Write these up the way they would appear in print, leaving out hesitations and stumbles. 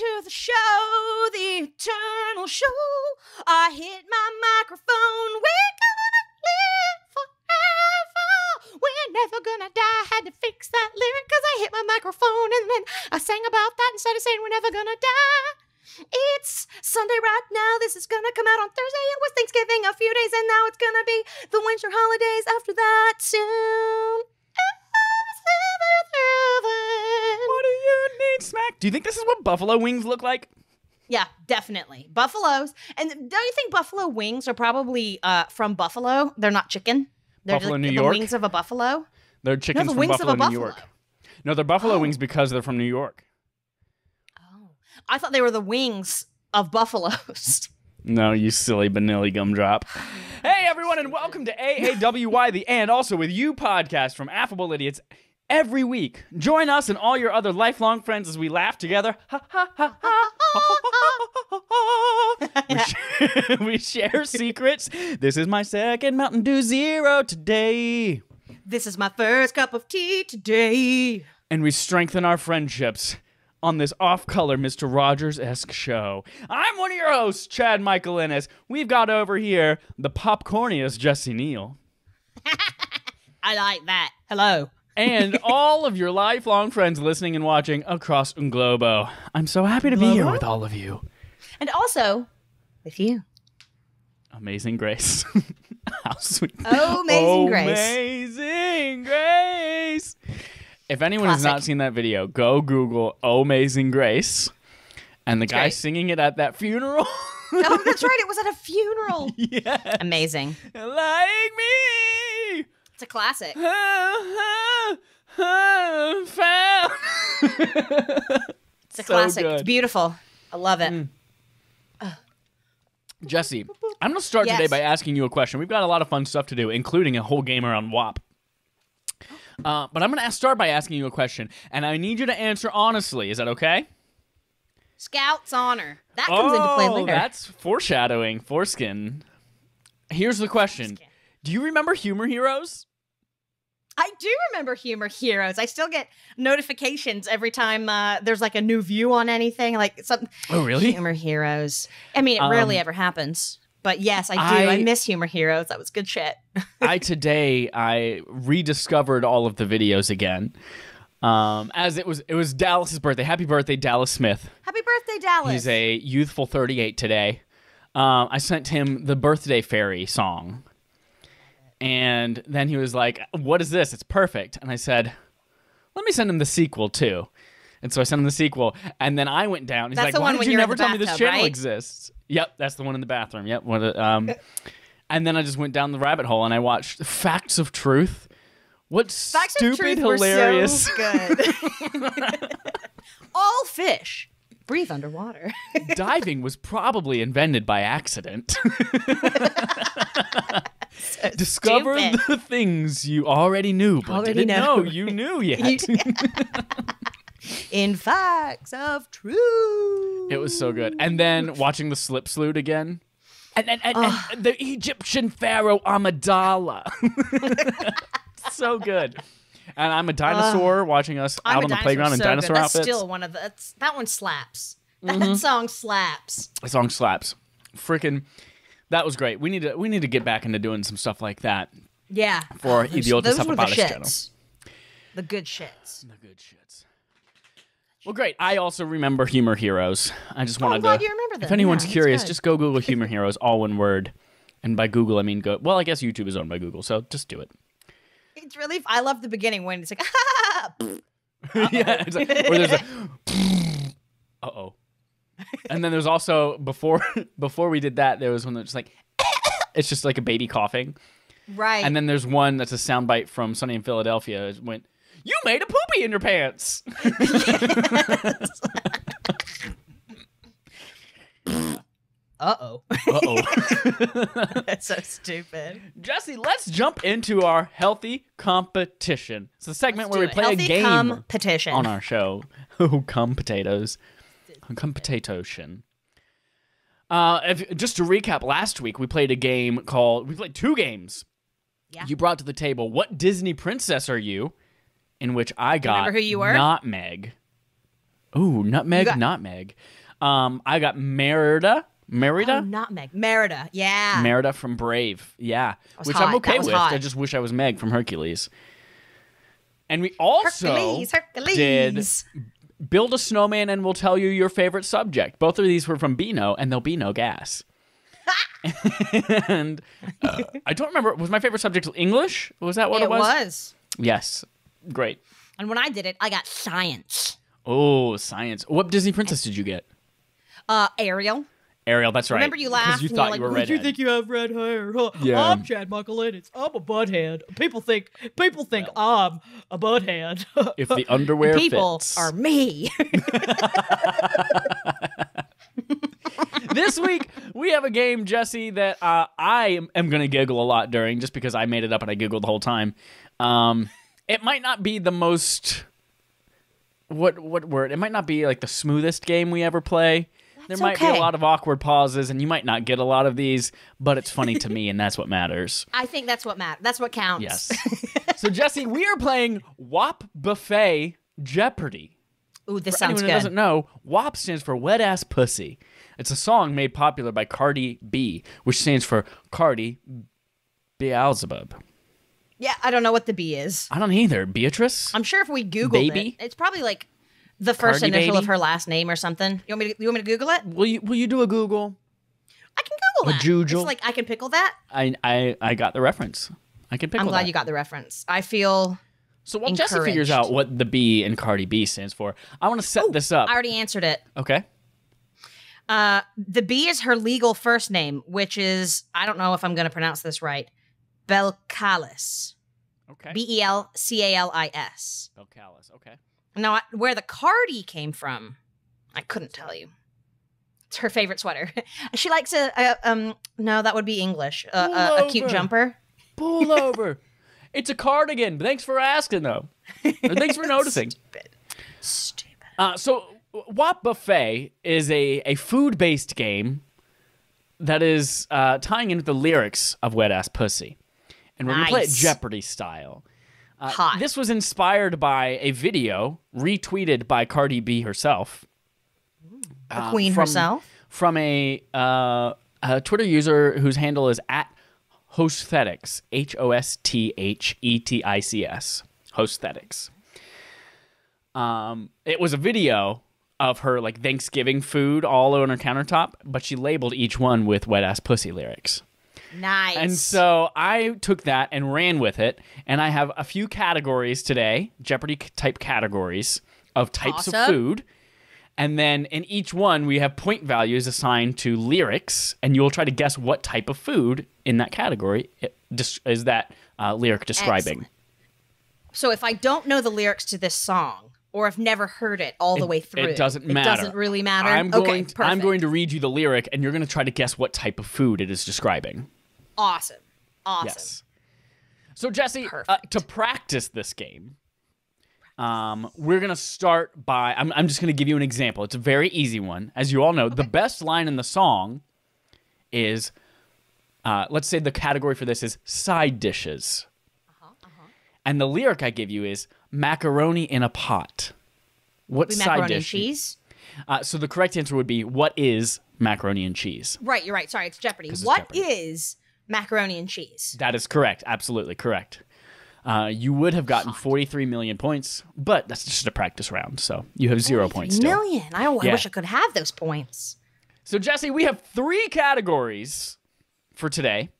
to the show, the eternal show. I hit my microphone. We're gonna live forever. We're never gonna die. Had to fix that lyric because I hit my microphone and then I sang about that instead of saying we're never gonna die. It's Sunday right now. This is gonna come out on Thursday. It was Thanksgiving a few days and now it's gonna be the winter holidays after that soon. What do you need, Smack? Do you think this is what buffalo wings look like? Yeah, definitely. Buffaloes. And don't you think buffalo wings are probably from buffalo? They're not chicken. They're Buffalo, like New the York? wings of a buffalo. They're chickens the from wings Buffalo, of a New York. buffalo. No, they're buffalo wings because they're from New York. Oh. I thought they were the wings of buffaloes. No, you silly vanilla gumdrop. Hey, everyone, and welcome to AAWY, the And Also With You podcast from Affable Idiots. Every week, join us and all your other lifelong friends as we laugh together. We share secrets. This is my second Mountain Dew Zero today. This is my first cup of tea today. And we strengthen our friendships on this off-color Mr. Rogers-esque show. I'm one of your hosts, Chad Michael Innes. We've got over here the popcorniest Jesse Neal. I like that. Hello. And all of your lifelong friends listening and watching across Globo. I'm so happy to be here with all of you. And also, with you. Amazing Grace. How sweet. Oh, Amazing Grace. Amazing Grace. If anyone has Classic. not seen that video, go Google Oh Amazing Grace. And the guy great. singing it at that funeral. Oh, that's right. It was at a funeral. Yeah. Amazing. Like me. It's a classic. Found. It's a classic. good. It's beautiful. I love it. Jesse, I'm going to start today by asking you a question. We've got a lot of fun stuff to do, including a whole game around WAP. But I'm going to start by asking you a question, and I need you to answer honestly. Is that okay? Scout's honor. That comes into play later. That's foreshadowing. Foreskin. Here's the question. Foreskin. Do you remember Humor Heroes? I do remember Humor Heroes. I still get notifications every time there's like a new view on anything. Like something. Oh, really? Humor Heroes. I mean, it rarely ever happens. But yes, I do. I miss Humor Heroes. That was good shit. I rediscovered all of the videos again. As it was Dallas's birthday. Happy birthday, Dallas Smith. Happy birthday, Dallas. He's a youthful 38 today. I sent him the Birthday Fairy song. And then he was like, what is this? It's perfect. And I said, let me send him the sequel too. And so I sent him the sequel. And then I went down. He's That's like, the why one did when you you're in never the tell me this bathtub, channel right? exists? Yep, that's the one in the bathroom. Yep. And then I just went down the rabbit hole and I watched Facts of Truth. What Facts stupid, of Truth hilarious. Were so good. All fish breathe underwater. Diving was probably invented by accident. So Discover stupid. the things you already knew, but Already didn't know. know you knew yet. In Facts of Truth. It was so good. And then watching the slip sleuth again. And the Egyptian pharaoh Amidala. So good. And I'm a dinosaur watching us out on the playground in dinosaur That's outfits. still one of the. That one slaps. That song slaps. The song slaps. Freaking, that was great. We need to get back into doing some stuff like that. Yeah. For those Idiotas were the Apapadas channel. shits. The good shits. The good shits. Well, great. I also remember Humor Heroes. I just wanted I'm glad to. you remember them. If anyone's Yeah, that's curious, good. just go Google Humor Heroes, all one word. And by Google, I mean go. Well, I guess YouTube is owned by Google, so just do it. It's really. I love the beginning when it's like. Yeah, it's like, or there's a. Uh-oh. And then there's also before we did that, there was one that's like. It's just like a baby coughing. Right. And then there's one that's a soundbite from Sunny in Philadelphia. It went, "You made a poopy in your pants." Uh-oh. Uh-oh. That's so stupid. Jesse, let's jump into our healthy competition. It's the segment where we play a game competition on our show. Oh, cum potatoes. Cum potato-shin. Just to recap, last week we played a game called... We played two games. Yeah. You brought to the table, What Disney Princess Are You? In which I got remember who you were? not Meg. Ooh, nutmeg, got- nutmeg. I got Merida. Oh, nutmeg. Merida. Yeah. Merida from Brave. Yeah. Which hot. I'm okay That was with. hot. I just wish I was Meg from Hercules. And we also Hercules. did Build a Snowman and We'll Tell You Your Favorite Subject. Both of these were from Beano, and there'll be no gas. And I don't remember. Was my favorite subject English? Was that what it was? It was. Yes. Great. And when I did it, I got science. Oh, science. What Disney princess did you get? Ariel. Ariel, that's right. Remember you laughed you and thought you're like, you were "Who'd redhead. you think you have red hair? Huh? Yeah. I'm Chad Michaelides. I'm a butthead. People think I'm a butthead. If the underwear People fits. are me. This week, we have a game, Jesse, that I am going to giggle a lot during just because I made it up and I giggled the whole time. It might not be the most... What word? It might not be like the smoothest game we ever play. There might be a lot of awkward pauses, and you might not get a lot of these, but it's funny to me, and that's what matters. I think that's what matters. That's what counts. Yes. So, Jesse, we are playing WAP Buffet Jeopardy. Ooh, this For sounds anyone good. who doesn't know, WAP stands for Wet Ass Pussy. It's a song made popular by Cardi B, which stands for Cardi Beelzebub. Yeah, I don't know what the B is. I don't either. Beatrice? I'm sure if we Googled Baby? it, it's probably like the first Cardi initial baby? of her last name or something. You want me to Google it? Will you do a Google? I can Google A that. Jujul? It's like I can pickle that. I got the reference. I can pick I'm glad you got the reference. I feel So while Jesse figures encouraged. out what the B in Cardi B stands for, I want to set this up. I already answered it. Okay. The B is her legal first name, which is, I don't know if I'm going to pronounce this right, Belcalis. Okay. Belcalis. Belcalis. Okay. Now, where the Cardi came from, I couldn't tell you. It's her favorite sweater. She likes no, that would be English. A cute over. jumper. Pull over. It's a cardigan. Thanks for asking, though. Or thanks for noticing. Stupid. So, WAP Buffet is a food-based game that is tying in with the lyrics of Wet Ass Pussy. And we're going to play it Nice. Jeopardy style. Hot. This was inspired by a video retweeted by Cardi B herself. The queen from- herself. From a Twitter user whose handle is @Hosthetics. HOSTHETICS. Hosthetics. It was a video of her like Thanksgiving food all on her countertop, but she labeled each one with Wet Ass Pussy lyrics. Nice. And so I took that and ran with it, and I have a few categories today, Jeopardy-type categories of types of Awesome. food. And then in each one, we have point values assigned to lyrics, and you'll try to guess what type of food in that category is that lyric describing. Excellent. So if I don't know the lyrics to this song, or have never heard it all the way through, It doesn't matter. It doesn't really matter. I'm going perfect. to read you the lyric, and you're going to try to guess what type of food it is describing. Awesome. Yes. So, Jesse, Perfect. to practice this game, we're going to start by... I'm just going to give you an example. It's a very easy one. As you all know, the best line in the song is... let's say the category for this is side dishes. And the lyric I give you is macaroni in a pot. What We side macaroni and dish? cheese. So the correct answer would be, what is macaroni and cheese? Right, you're right. Sorry, it's Jeopardy. 'Cause it's What Jeopardy. is macaroni and cheese? That is correct. Absolutely correct. You would have gotten 43 million points, but that's just a practice round, so you have 0 points still. Million. I Yeah. wish I could have those points. So, Jesse, we have 3 categories for today,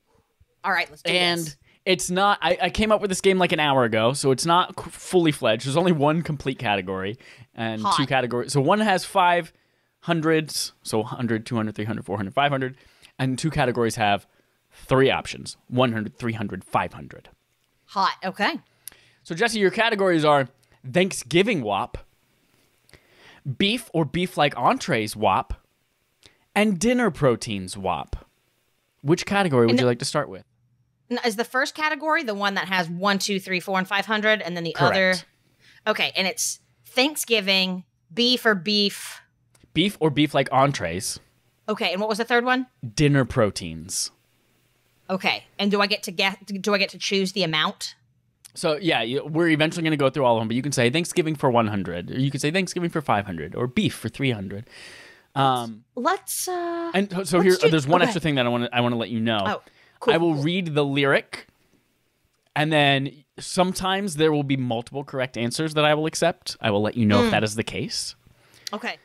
All right, let's do and this. it's not... I came up with this game like an hour ago, so it's not fully fledged. There's only one complete category and Hot. 2 categories. So one has 5 hundreds, so 100, 200, 300, 400, 500, and 2 categories have 3 options, 100, 300, 500. Hot. Okay. So, Jesse, your categories are Thanksgiving WAP, beef or beef-like entrees WAP, and dinner proteins WAP. Which category would you like to start with? Now, is the first category the one that has 1, 2, 3, 4, and 500, and then the Correct. other? Okay, and it's Thanksgiving, beef or beef. Beef or beef-like entrees, Okay, and what was the third one? dinner proteins. Okay, and do I get to choose the amount? So yeah, we're eventually going to go through all of them, but you can say Thanksgiving for 100, or you can say Thanksgiving for 500, or beef for 300. Let's And so there's one extra thing that I want to let you know. Oh, cool. I will read the lyric, and then sometimes there will be multiple correct answers that I will accept. I will let you know if that is the case. Okay.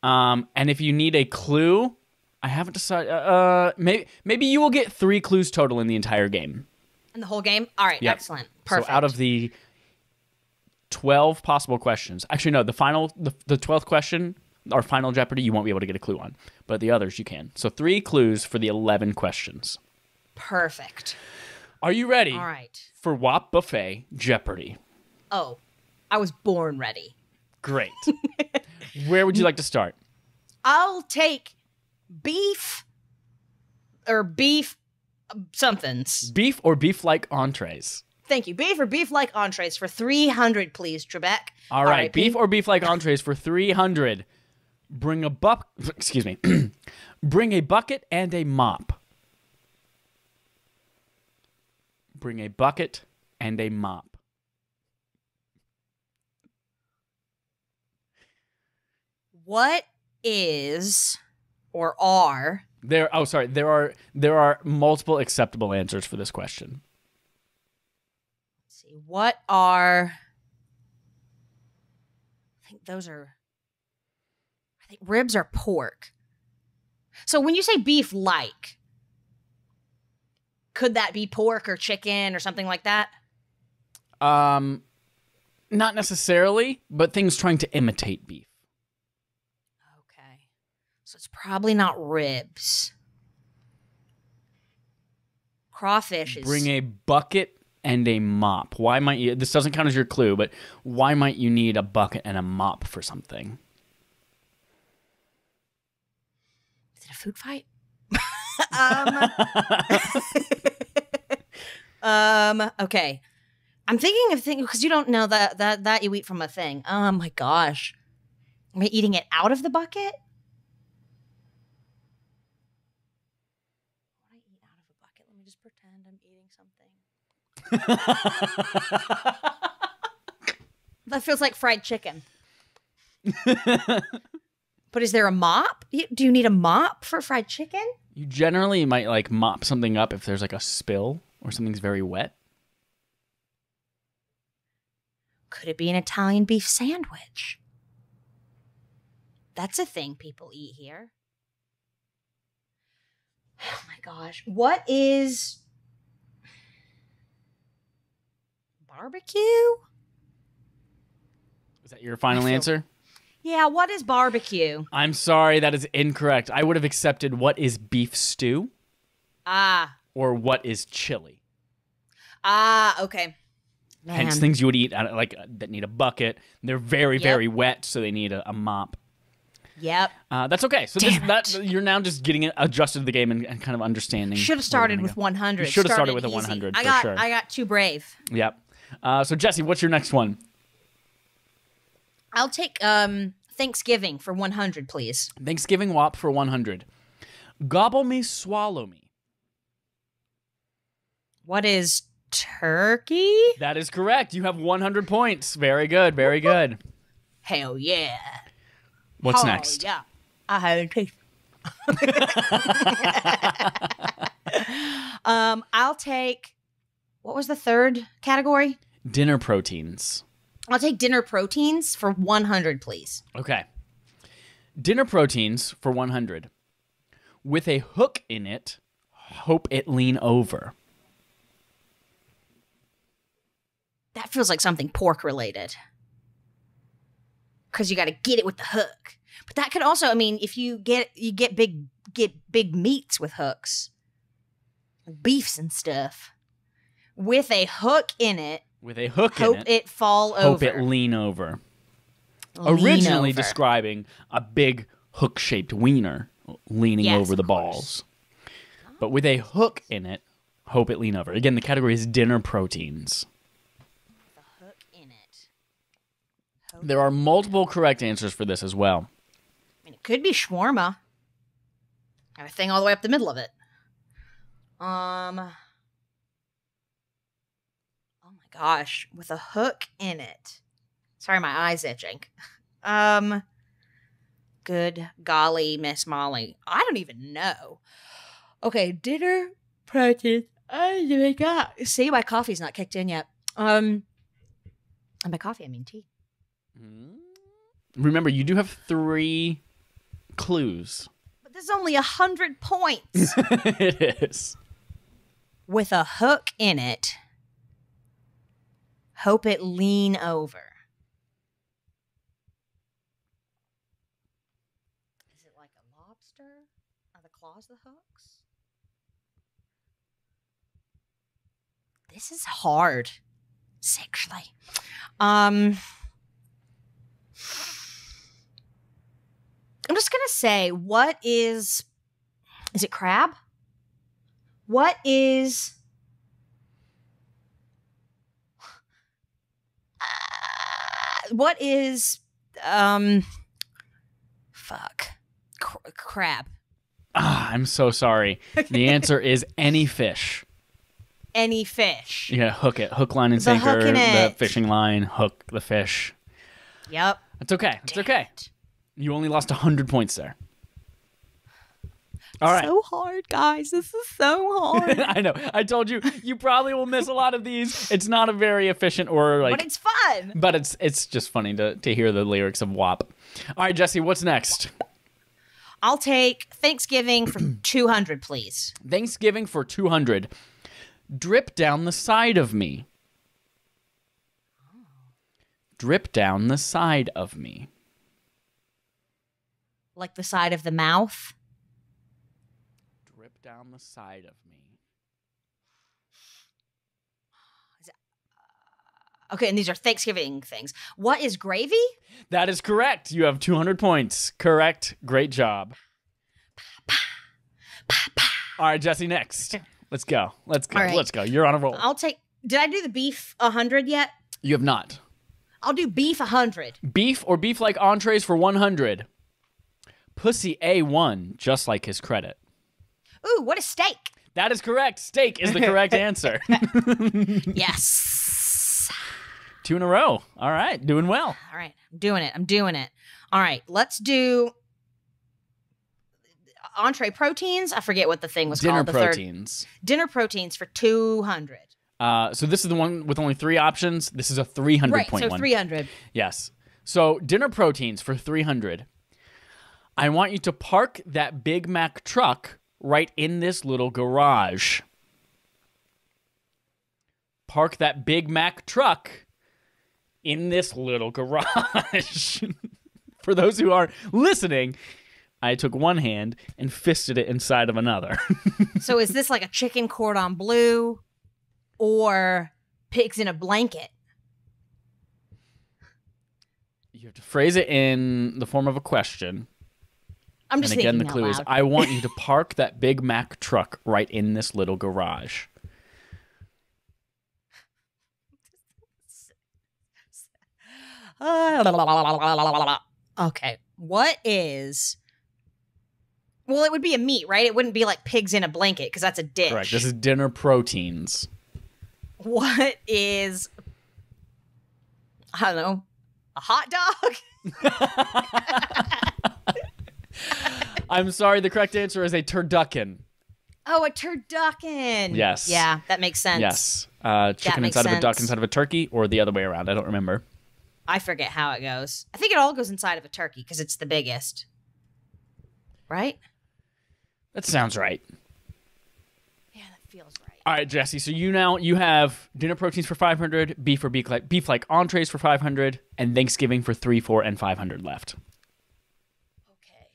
And if you need a clue, I haven't decided. Maybe you will get 3 clues total in the entire game. In the whole game? All right, Yep. excellent. Perfect. So out of the 12 possible questions, actually no, the 12th question, our final Jeopardy, you won't be able to get a clue on, but the others you can. So 3 clues for the 11 questions. Perfect. Are you ready? All right. For WAP Buffet Jeopardy? Oh, I was born ready. Great. Where would you like to start? I'll take beef somethings. Beef or beef-like entrees? Thank you. Beef or beef-like entrees for 300, please, Trebek. All right. Beef or beef-like entrees for 300. Bring a excuse me. Bring a bucket and a mop. Bring a bucket and a mop. What is or are There are multiple acceptable answers for this question. let's see. What are I think ribs are pork. So when you say beef like, could that be pork or chicken or something like that? Not necessarily, but things trying to imitate beef. Okay. So it's probably not ribs. Crawfish is... Bring a bucket and a mop. Why might you... This doesn't count as your clue, but why might you need a bucket and a mop for something? Is it a food fight? Okay. I'm thinking of things because you don't know that you eat from a thing. Oh my gosh. Am I eating it out of the bucket? What do I eat out of a bucket? Let me just pretend I'm eating something. That feels like fried chicken. But is there a mop? Do you need a mop for fried chicken? You generally might like mop something up if there's like a spill or something's very wet. Could it be an Italian beef sandwich? That's a thing people eat here. Oh my gosh. What is barbecue? Is that your final answer? Yeah, what is barbecue? I'm sorry, that is incorrect. I would have accepted what is beef stew or what is chili. Okay. Man. Hence things you would eat like that need a bucket. They're very, very wet, so they need a mop. Yep. That's okay. So you're now just getting it adjusted to the game and kind of understanding. Should have started with 100. You should have started with a 100 for sure. I got too brave. Yep. So Jesse, what's your next one? I'll take Thanksgiving for 100, please. Thanksgiving WAP for 100. Gobble me, swallow me. What is turkey? That is correct. You have 100 points. Very good. Very good. Hell yeah. What's next? Yeah. I had a taste. I'll take, what was the third category? Dinner proteins. I'll take dinner proteins for 100, please. Okay. Dinner proteins for 100. With a hook in it, hope it lean over. That feels like something pork related. Because you got to get it with the hook. But that could also, I mean, if you get big meats with hooks, like beefs and stuff, with a hook in it. With a hook in hope it. it fall over. Hope it lean over. Originally describing a big hook-shaped wiener leaning over the balls. But with a hook in it, hope it lean over. Again, the category is dinner proteins. The hook in it. There are multiple correct answers for this as well. I mean, it could be shawarma. Got a thing all the way up the middle of it. Oh my gosh, with a hook in it. Sorry, my eye's itching. Good golly, Miss Molly. I don't even know. Okay, dinner protein. Oh my god. See, my coffee's not kicked in yet. And by coffee, I mean tea. Remember, you do have 3 clues. But there's only 100 points. It is. With a hook in it. Hope it lean over. Is it like a lobster? Are the claws the hooks? This is hard. Sexually. I'm just going to say, what is it crab? What is crab? I'm so sorry. The answer is any fish. Any fish. You gotta hook it. Hook, line, and sinker. The fishing line. Hook the fish. Yep. It's okay. It's okay. You only lost 100 points there. All right. So hard, guys. This is so hard. I know. I told you. You probably will miss a lot of these. It's not a very efficient or like. But it's fun. But it's just funny to hear the lyrics of WAP. All right, Jesse. What's next? I'll take Thanksgiving for 200, please. Thanksgiving for 200. Drip down the side of me. Drip down the side of me. Like the side of the mouth? Drip down the side of me. Okay, and these are Thanksgiving things. What is gravy? That is correct. You have 200 points. Correct. Great job. All right, Jesse, next. Let's go. Let's go. Right. Let's go. You're on a roll. I'll take... Did I do the beef 100 yet? You have not. I'll do beef 100. Beef or beef-like entrees for 100. Pussy A1, just like his credit. Ooh, what is steak? That is correct. Steak is the correct answer. Yes. 2 in a row. All right. Doing well. All right. I'm doing it. All right. Let's do entree proteins. I forget what the thing was Dinner called. proteins. Dinner proteins for 200. So this is the one with only 3 options. This is a 300 right, point so one. 300. Yes. So dinner proteins for 300. I want you to park that Big Mac truck right in this little garage. Park that Big Mac truck in this little garage. For those who are listening, I took one hand and fisted it inside of another. So is this like a chicken cordon bleu or pigs in a blanket? You have to phrase it in the form of a question. I'm just and again, the thinking clue out is loud. I want you to park that Big Mac truck right in this little garage. Okay. What is... Well, it would be a meat, right? It wouldn't be like pigs in a blanket because that's a dish. Correct. This is dinner proteins. What is... I don't know. A hot dog? I'm sorry, the correct answer is a turducken. Oh, a turducken. Yes. Yeah, that makes sense. Yes. Chicken makes inside of a duck sense. inside of a turkey, or the other way around. I don't remember. I forget how it goes. I think it all goes inside of a turkey because it's the biggest. Right? That sounds right. Yeah, that feels right. All right, Jesse. So you have dinner proteins for 500, beef or beef like entrees for 500, and Thanksgiving for 300, 400, and 500 left. Okay.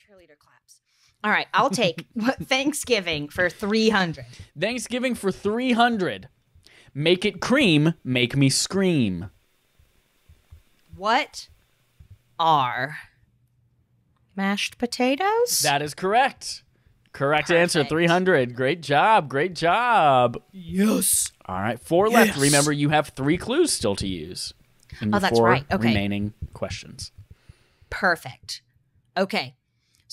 Cheerleader claps. All right, I'll take Thanksgiving for 300. Thanksgiving for 300. Make it cream, make me scream. What are mashed potatoes? That is correct. Correct Perfect. answer, 300. Great job, great job. Yes. All right, 4 left. Remember, you have 3 clues still to use in the that's 4 right. Okay. remaining questions. Perfect. Okay.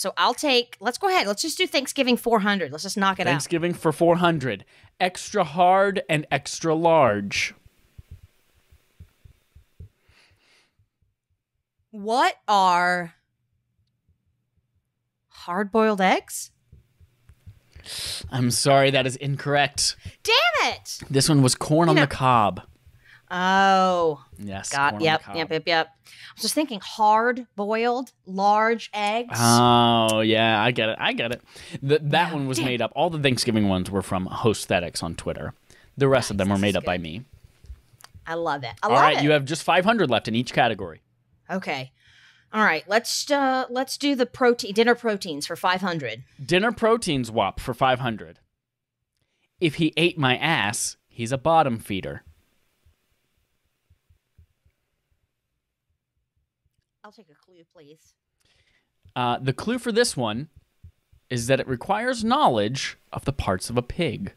So let's go ahead. Let's just do Thanksgiving 400. Let's just knock it out. Thanksgiving for 400. Extra hard and extra large. What are hard-boiled eggs? I'm sorry, that is incorrect. Damn it! This one was corn on the cob. Oh. Yes. Yep. I was just thinking hard-boiled, large eggs. Oh, yeah, I get it. That one was made up. All the Thanksgiving ones were from Hosthetics on Twitter. The rest of them were made up by me. I love it. All right, you have just 500 left in each category. Okay. All right, let's do the dinner proteins for 500. Dinner proteins WAP for 500. If he ate my ass, he's a bottom feeder. I'll take a clue, please. The clue for this one is that it requires knowledge of the parts of a pig.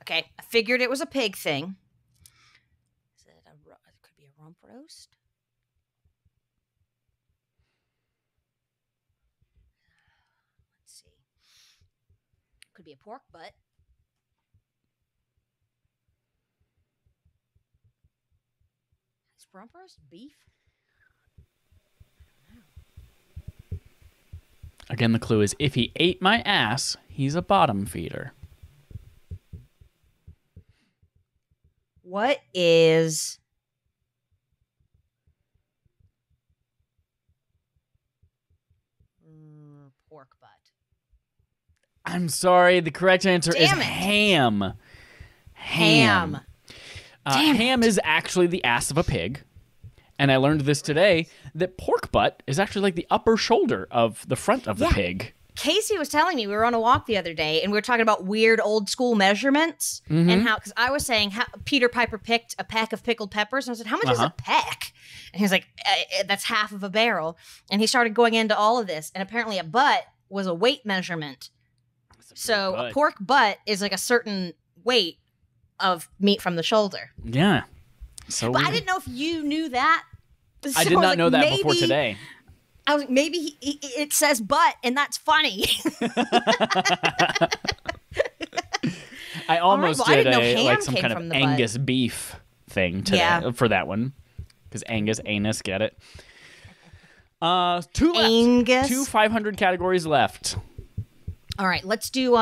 Okay, I figured it was a pig thing. It could be a rump roast. Let's see. Could be a pork butt. Is rump roast beef? Again, the clue is if he ate my ass, he's a bottom feeder. What is pork butt? I'm sorry, the correct answer is ham. Ham. Ham is actually the ass of a pig. And I learned this today, that pork butt is actually like the upper shoulder of the front of the pig. Casey was telling me, we were on a walk the other day, and we were talking about weird old school measurements and how, because I was saying how Peter Piper picked a peck of pickled peppers, and I said, how much is a peck? And he was like, that's half of a barrel. And he started going into all of this, and apparently a butt was a weight measurement. So a pork butt is like a certain weight of meat from the shoulder. Yeah. So but I didn't know if you knew that. So I did not know that before today. I was like, maybe it says butt, and that's funny. I almost did some kind of Angus beef thing today for that one. Because Angus, anus, get it? Two left. Angus. 2 500 categories left. All right, let's do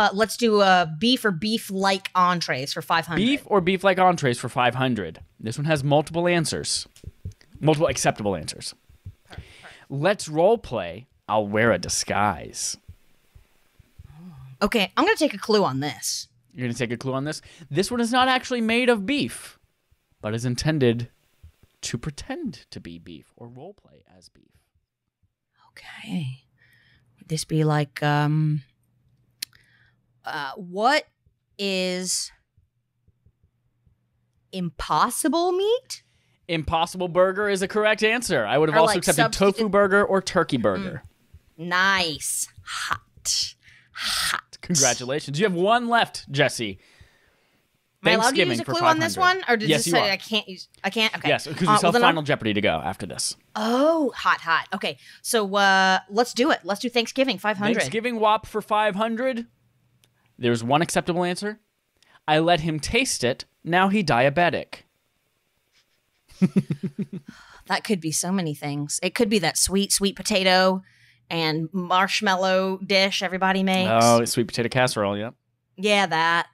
beef or beef-like entrees for 500. Beef or beef-like entrees for 500. This one has multiple answers. Multiple acceptable answers. Perfect. Let's role play. I'll wear a disguise. Okay, I'm going to take a clue on this. You're going to take a clue on this? This one is not actually made of beef, but is intended to pretend to be beef or role play as beef. Okay. Would this be like, what is Impossible meat? Impossible burger is a correct answer. I would have also accepted tofu burger or turkey burger. Nice. Hot. Congratulations. You have one left, Jesse. Am I allowed to use a clue on this one? Or did you say I can't use? I can't? Okay. Yes, because we still have Final Jeopardy to go after this. Oh, hot. Okay, so let's do it. Let's do Thanksgiving 500. Thanksgiving WAP for 500. There's one acceptable answer. I let him taste it. Now he diabetic. That could be so many things. It could be that sweet potato and marshmallow dish everybody makes. Oh, sweet potato casserole, yeah. Yeah, that.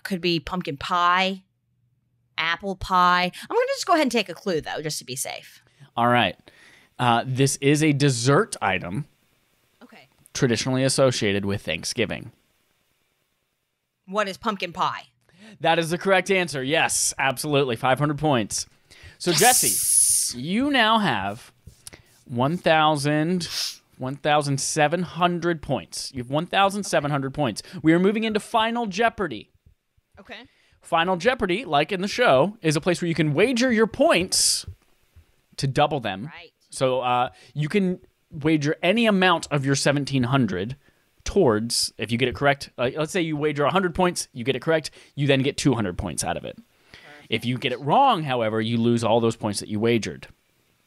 Could be pumpkin pie, apple pie. I'm going to just go ahead and take a clue, though, just to be safe. All right. This is a dessert item. Okay. Traditionally associated with Thanksgiving. What is pumpkin pie? That is the correct answer. Yes, absolutely. 500 points. So, yes! Jesse, you now have 1,700 points. You have 1,700 points. We are moving into Final Jeopardy. Okay. Final Jeopardy, like in the show, is a place where you can wager your points to double them. Right. So you can wager any amount of your 1,700 towards, if you get it correct, let's say you wager 100 points, you get it correct, you then get 200 points out of it. Perfect. If you get it wrong, however, you lose all those points that you wagered.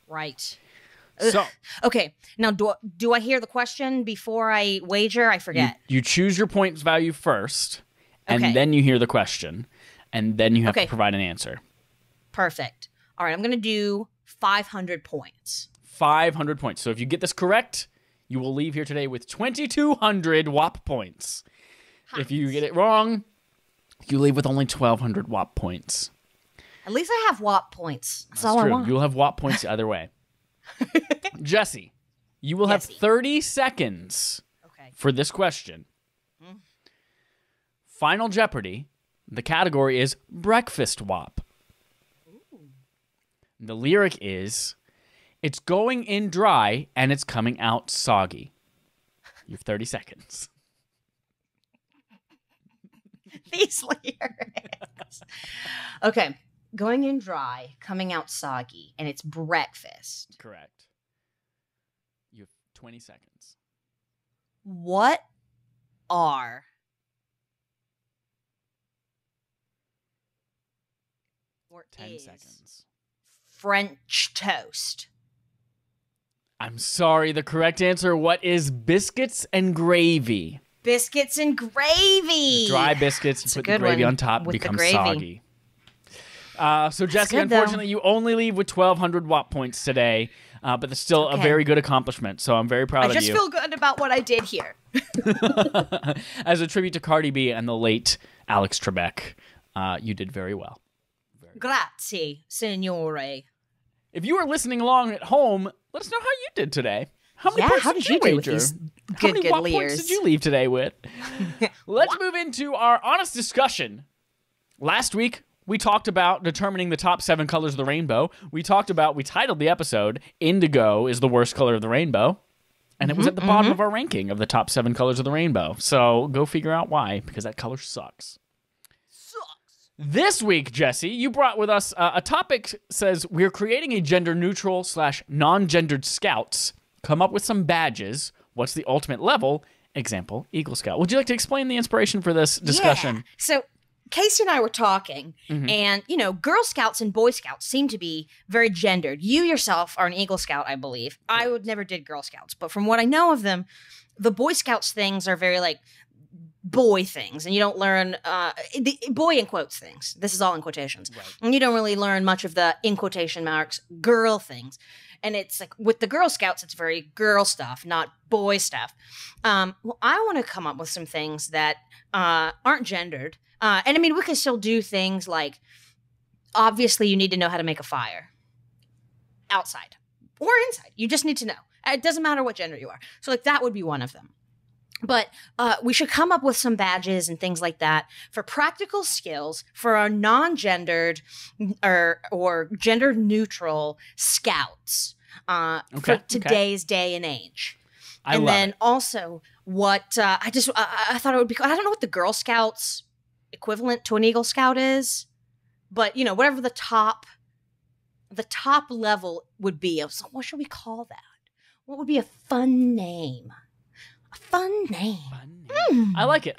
Right. So, Okay, now do I hear the question before I wager? I forget. You choose your points value first, and Okay. then you hear the question, and then you have Okay. to provide an answer. Perfect. All right, I'm going to do 500 points. 500 points. So if you get this correct, you will leave here today with 2,200 WAP points. If you get it wrong, you leave with only 1,200 WAP points. At least I have WAP points. That's all True. I want. You'll have WAP points the other way. Jesse, you will have 30 seconds for this question. Final Jeopardy. The category is breakfast WAP. The lyric is, it's going in dry and it's coming out soggy. You have 30 seconds. These lyrics. Okay. Going in dry, coming out soggy, and it's breakfast. Correct. You have 20 seconds. What are or 10 is seconds. French toast? I'm sorry, the correct answer, what is biscuits and gravy? Biscuits and gravy. The dry biscuits, you put the gravy on top, it becomes soggy. So, Jesse, unfortunately, you only leave with 1,200 WAP points today, but it's still a very good accomplishment, so I'm very proud of you. I just feel good about what I did here. As a tribute to Cardi B and the late Alex Trebek, you did very well. Grazie, signore. If you are listening along at home, let us know how you did today. How many points how did did you you do with wager? these How many good WAP leers? points did you leave today with? Let's move into our honest discussion. Last week, we talked about determining the top 7 colors of the rainbow. We titled the episode, Indigo is the worst color of the rainbow. And it was at the bottom of our ranking of the top 7 colors of the rainbow. So go figure out why, because that color sucks. This week, Jesse, you brought with us a topic says we're creating a gender-neutral / non-gendered scouts. Come up with some badges. What's the ultimate level? Example, Eagle Scout. Would you like to explain the inspiration for this discussion? Yeah. So Casey and I were talking, and, Girl Scouts and Boy Scouts seem to be very gendered. You yourself are an Eagle Scout, I believe. I never did Girl Scouts, but from what I know of them, the Boy Scouts things are very, boy things, and you don't learn the boy in quotes things. This is all in quotations. Right. And you don't really learn much of the in quotation marks girl things. And it's like with the Girl Scouts, it's very girl stuff, not boy stuff. Well, I want to come up with some things that aren't gendered. And I mean, we can still do things like, obviously, you need to know how to make a fire outside or inside. You just need to know. It doesn't matter what gender you are. So that would be one of them. But we should come up with some badges and things like that for practical skills for our non-gendered or gender-neutral scouts for today's day and age. And then also what I thought it would be, I don't know what the Girl Scouts equivalent to an Eagle Scout is, but, whatever the top level would be. So what should we call that? What would be a fun name? A fun name. I like it.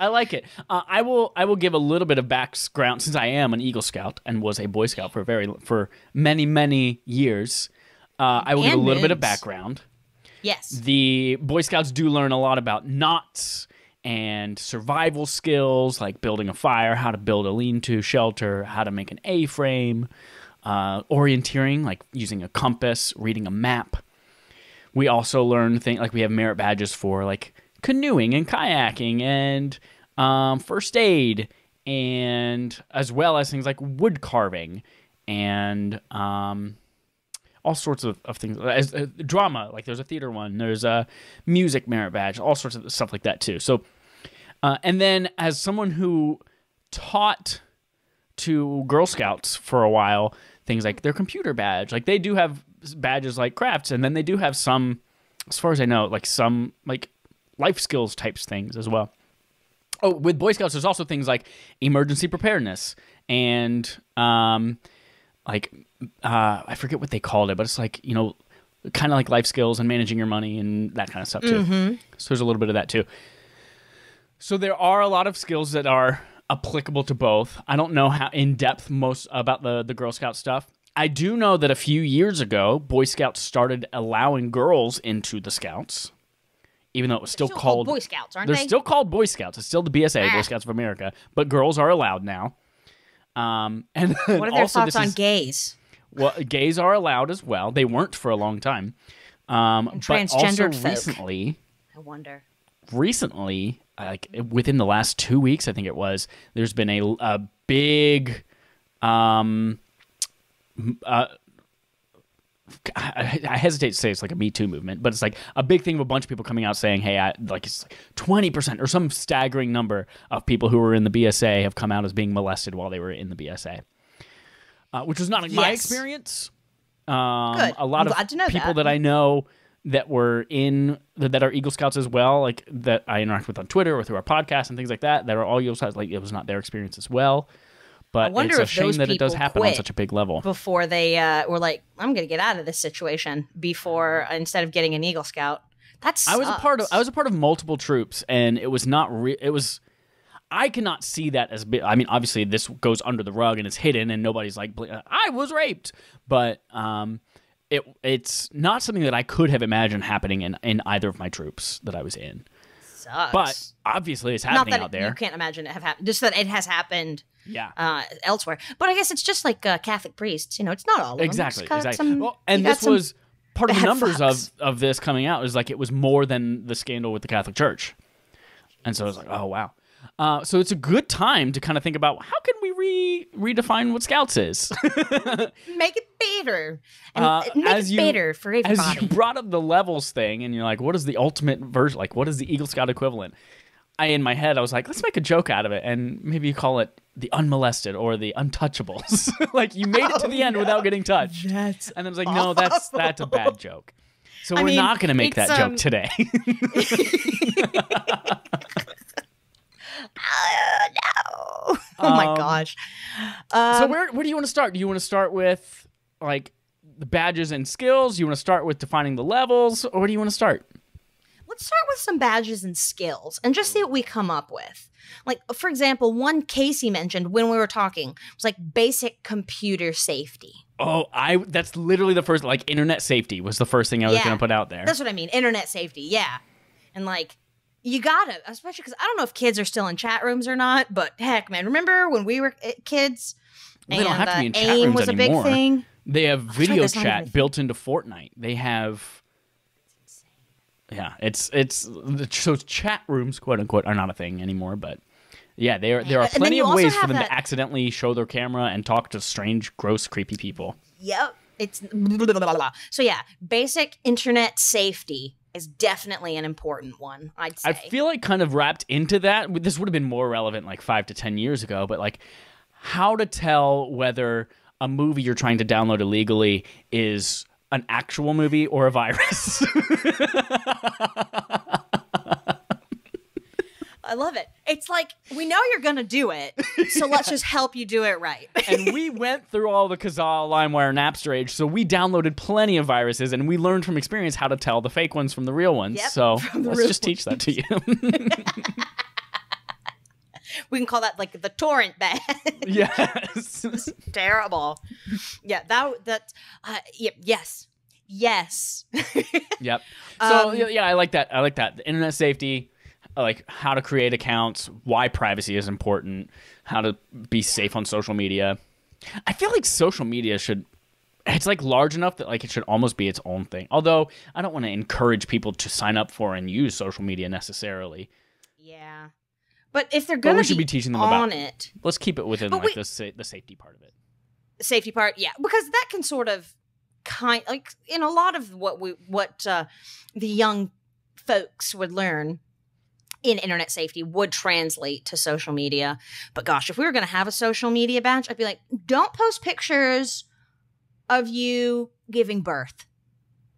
I will give a little bit of background since I am an Eagle Scout and was a Boy Scout for many years. I will give a little bit of background. Yes. The Boy Scouts do learn a lot about knots and survival skills, like building a fire, how to build a lean-to shelter, how to make an A-frame, orienteering, like using a compass, reading a map. We also learn things like we have merit badges for canoeing and kayaking and first aid, and as well as things like wood carving and all sorts of things. As drama, there's a theater one, there's a music merit badge, all sorts of stuff like that too. So, and then as someone who taught to Girl Scouts for a while, things like their computer badge, they do have badges like crafts, and then they do have some, as far as I know, some life skills types things as well. Oh, with Boy Scouts, there's also things like emergency preparedness and I forget what they called it, but it's kind of like life skills and managing your money and that kind of stuff too. So there's a little bit of that too. So there are a lot of skills that are applicable to both. I don't know how in depth most about the Girl Scout stuff. I do know that a few years ago, Boy Scouts started allowing girls into the Scouts, even though it was still called Boy Scouts, aren't they're they? still called Boy Scouts. It's still the BSA, Boy Scouts of America, but girls are allowed now. And then What are their also thoughts on gays? Well, gays are allowed as well. They weren't for a long time. And But transgendered also folk. recently, like within the last 2 weeks, I think it was, there's been a big, I hesitate to say it's like a Me Too movement, but it's like a big thing of a bunch of people coming out saying, hey, it's like 20% or some staggering number of people who were in the BSA have come out as being molested while they were in the BSA. Which was not my experience. Good. A lot I'm glad to know of people that I know that were that are Eagle Scouts as well, like that I interact with on Twitter or through our podcast and things like that, that are all Eagle Scouts, like it was not their experience as well. But I wonder it's a if shame those that it does people happen on quit such a big level. before they were like, I'm going to get out of this situation before instead of getting an Eagle Scout. That sucks. I was a part of multiple troops, and it was not it was. I cannot see that as big. I mean, obviously, this goes under the rug and it's hidden, and nobody's like, "I was raped," but it's not something that I could have imagined happening in either of my troops that I was in. Sucks. But obviously, it's happening out there. You can't imagine it have happened. Just that it has happened. Yeah. Elsewhere. But I guess it's just like Catholic priests. You know, it's not all of them. Exactly. It's got Exactly. some- Well, and you got this was part of the bad numbers fucks. of this coming out. Is like it was more than the scandal with the Catholic Church, and so I was like, oh wow. So it's a good time to kind of think about how can we redefine what Scouts is. Make it better. And make it better for everybody. As you brought up the levels thing, and you're like, what is the ultimate version? Like, what is the Eagle Scout equivalent? In my head, I was like, let's make a joke out of it, and maybe you call it the unmolested or the untouchables. Like, you made it to the end without getting touched. And I was like, no, that's a bad joke. So we're not going to make that joke today. No. Oh my gosh. So where do you want to start? Do you want to start with like the badges and skills? Do you want to start with defining the levels, or where do you want to start? Let's start with some badges and skills and just see what we come up with. Like, for example, one Casey mentioned when we were talking was like basic computer safety. Oh, that's literally the first, like, internet safety was the first thing I was going to put out there. That's what I mean. Internet safety. Yeah. And like, you gotta, especially because I don't know if kids are still in chat rooms or not, but heck, man, remember when we were kids? Well, they don't have to be in chat AIM rooms was anymore. a big thing. They have video that's not even a chat thing. built into Fortnite. They have. Yeah, it's so chat rooms, quote unquote, are not a thing anymore. But yeah, there are plenty of ways for them to accidentally show their camera and talk to strange, gross, creepy people. Yep, it's blah, blah, blah, blah. So yeah, basic internet safety is definitely an important one. I'd say. I feel like kind of wrapped into that. This would have been more relevant like 5 to 10 years ago, but like how to tell whether a movie you're trying to download illegally is an actual movie or a virus. I love it. It's like, we know you're going to do it, so let's just help you do it right. And we went through all the Kazaa, LimeWire, Napster age, so we downloaded plenty of viruses, and we learned from experience how to tell the fake ones from the real ones. Yep, so let's just teach that to you. We can call that like the torrent badge. Yes. Terrible. Yeah, yes. Yep. So yeah, I like that. I like that. The internet safety, like how to create accounts, why privacy is important, how to be safe on social media. I feel like social media it's like large enough that like it should almost be its own thing. Although I don't want to encourage people to sign up for and use social media necessarily. Yeah. But if they're going to be teaching them on about it. Let's keep it within like the safety part of it. The safety part, yeah. Because that can sort of like in a lot of what the young folks would learn in internet safety would translate to social media. But gosh, if we were going to have a social media badge, I'd be like, don't post pictures of you giving birth.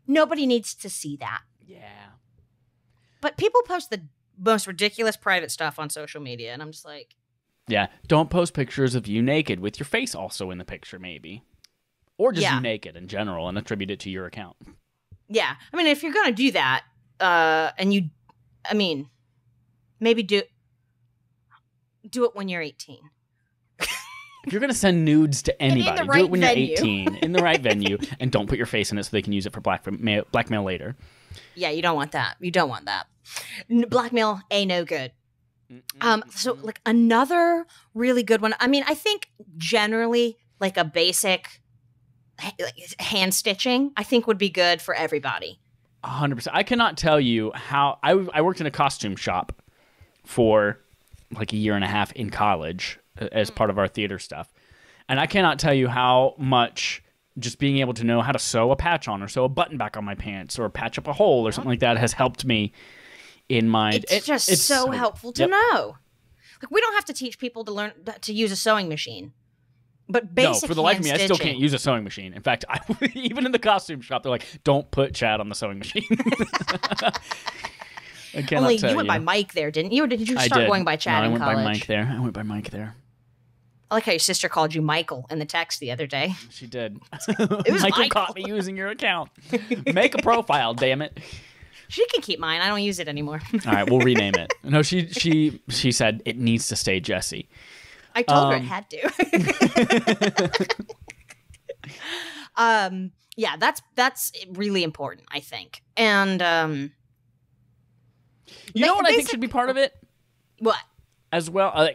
Nobody needs to see that. Yeah. But people post the most ridiculous private stuff on social media, and I'm just like... Yeah, don't post pictures of you naked with your face also in the picture, maybe. Or just you naked in general and attribute it to your account. Yeah. I mean, if you're going to do that, maybe do it when you're 18. If you're going to send nudes to anybody, right do it when venue. you're 18, in the right venue, and don't put your face in it so they can use it for blackmail later. Yeah, you don't want that. You don't want that. Blackmail ain't no good. So like another really good one. I mean, I think generally like a basic hand stitching, I think would be good for everybody. 100%. I cannot tell you how I worked in a costume shop for like a year and a half in college as part of our theater stuff. And I cannot tell you how much just being able to know how to sew a patch on or sew a button back on my pants or patch up a hole or something like that has helped me in my... It's so helpful to know. Like, we don't have to teach people to learn to use a sewing machine. But basic No, for the life of me, stitching. I still can't use a sewing machine. In fact, even in the costume shop, they're like, don't put Chad on the sewing machine. I cannot Only tell you went by Mike there, didn't you? Or did you start going by Chad in college? I went by Mike there. I like how your sister called you Michael in the text the other day. She did. It was Michael caught me using your account. Make a profile, damn it. She can keep mine. I don't use it anymore. All right, we'll rename it. No, she said it needs to stay Jesse. I told her it had to. Yeah, that's really important, I think. And you know what I think should be part of it? What? As well,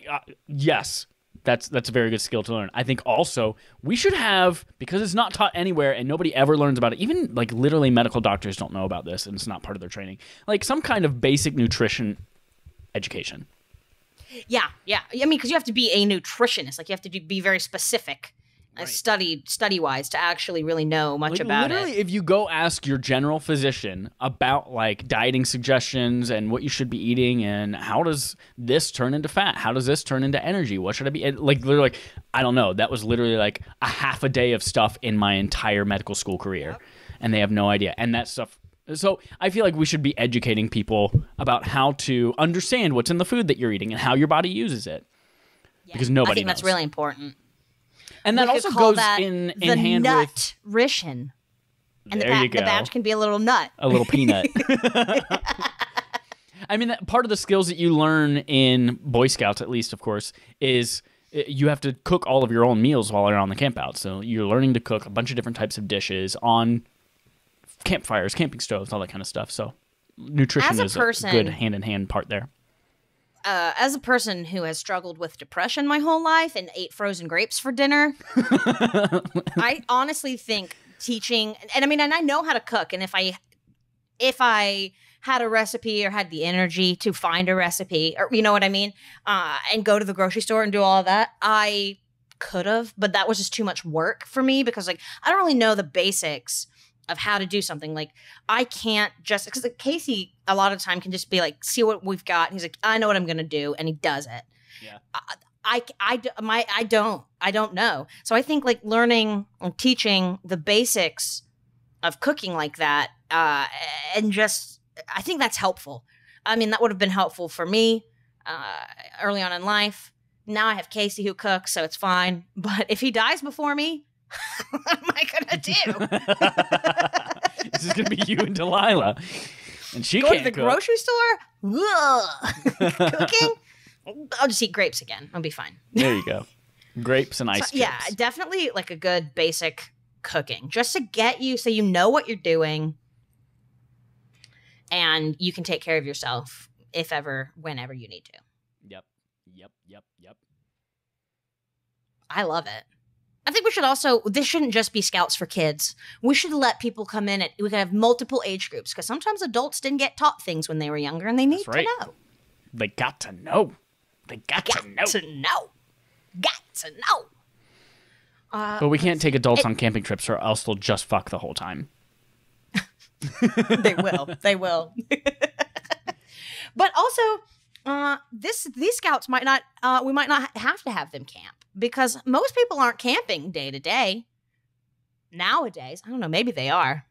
yes. That's a very good skill to learn. I think also we should have, because it's not taught anywhere and nobody ever learns about it, even like literally medical doctors don't know about this and it's not part of their training, like some kind of basic nutrition education. Yeah. I mean, because you have to be a nutritionist. Like, you have to be very specific, right. study-wise, to actually really know much about literally, it. if you go ask your general physician about, like, dieting suggestions and what you should be eating and how does this turn into fat? How does this turn into energy? What should I be... Like, literally, like, I don't know. That was literally, like, a half a day of stuff in my entire medical school career. Yep. And they have no idea. And that stuff... So I feel like we should be educating people about how to understand what's in the food that you're eating and how your body uses it. Yeah. Because nobody knows. I think that's really important. And that also goes in hand with... nutrition. And there you go. The badge can be a little nut. A little peanut. I mean, part of the skills that you learn in Boy Scouts, at least, of course, is you have to cook all of your own meals while you're on the camp out. So you're learning to cook a bunch of different types of dishes on campfires, camping stoves, all that kind of stuff. So nutrition is a good hand-in-hand part there. As a person who has struggled with depression my whole life and ate frozen grapes for dinner, I honestly think teaching, and I mean, and I know how to cook, and if I had a recipe or had the energy to find a recipe, or you know what I mean, and go to the grocery store and do all of that, I could have, but that was just too much work for me because, like, I don't really know the basics of how to do something. Like, I can't just, because Casey a lot of the time can just be like, see what we've got. He's like, I know what I'm going to do. And he does it. Yeah. I don't know. So I think like learning and teaching the basics of cooking like that, and just, I think that's helpful. I mean, that would have been helpful for me, early on in life. Now I have Casey who cooks, so it's fine. But if he dies before me, what am I gonna do? This is gonna be you and Delilah, and she go can't to the cook. Grocery store. Cooking. I'll just eat grapes again. I'll be fine. There you go. Grapes and ice chips. Yeah, definitely like a good basic cooking, just to get you so you know what you're doing, and you can take care of yourself if ever, whenever you need to. Yep. I love it. I think we should also, this shouldn't just be Scouts for kids. We should let people come in we can have multiple age groups, because sometimes adults didn't get taught things when they were younger, and they need to know. They got to know. Got to know. But we can't take adults on camping trips, or else they'll just fuck the whole time. They will. But also, these Scouts might not, we might not have to have them camp, because most people aren't camping day to day nowadays. I don't know. Maybe they are.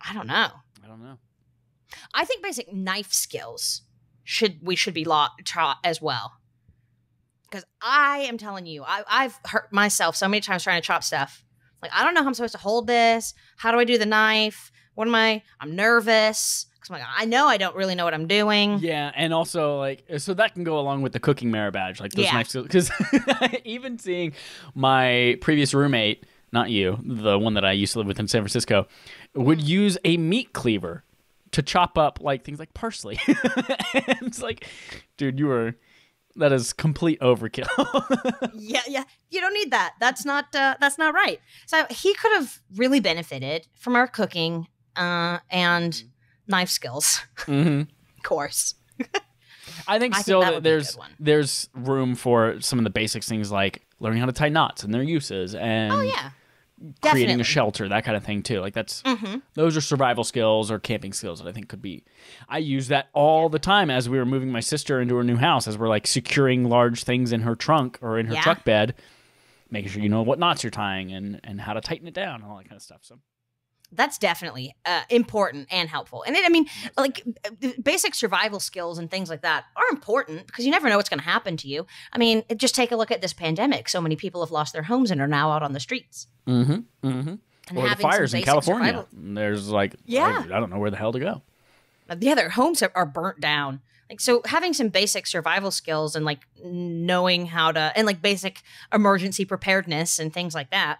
I don't know. I think basic knife skills should be taught as well. Because I am telling you, I've hurt myself so many times trying to chop stuff. Like, I don't know how I'm supposed to hold this. How do I do the knife? I'm nervous. 'Cause I'm like, I know I don't really know what I'm doing. Yeah, and also like so that can go along with the cooking merit badge, like those knife skills. Because even seeing my previous roommate, not you, the one that I used to live with in San Francisco, would use a meat cleaver to chop up like things like parsley. And it's like, dude, that is complete overkill. Yeah. You don't need that. That's not right. So he could have really benefited from our cooking and knife skills. Mm-hmm. Of course. I think still that there's room for some of the basic things like learning how to tie knots and their uses and creating a shelter, that kind of thing too. Like that's those are survival skills or camping skills that I think could be. I use that all the time as we were moving my sister into her new house, as we're like securing large things in her trunk or in her truck bed, making sure you know what knots you're tying and how to tighten it down and all that kind of stuff. So that's definitely important and helpful. And like basic survival skills and things like that are important because you never know what's going to happen to you. I mean, just take a look at this pandemic. So many people have lost their homes and are now out on the streets. Mm-hmm. Mm-hmm. And or the fires in California. There's like, I don't know where the hell to go. Yeah, their homes are burnt down. Like, so having some basic survival skills and like knowing how to, and like basic emergency preparedness and things like that,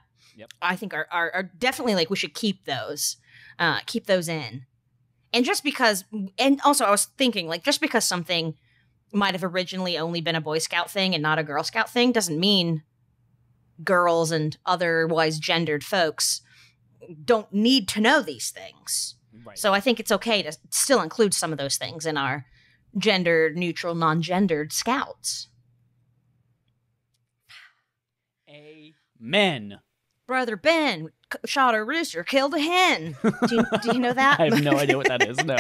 I think are definitely like we should keep those in. And just because, and also I was thinking like just because something might have originally only been a Boy Scout thing and not a Girl Scout thing doesn't mean girls and otherwise gendered folks don't need to know these things. Right. So I think it's okay to still include some of those things in our gender neutral, non-gendered scouts. Amen. Brother Ben shot a rooster, killed a hen. Do you know that? I have no idea what that is. No.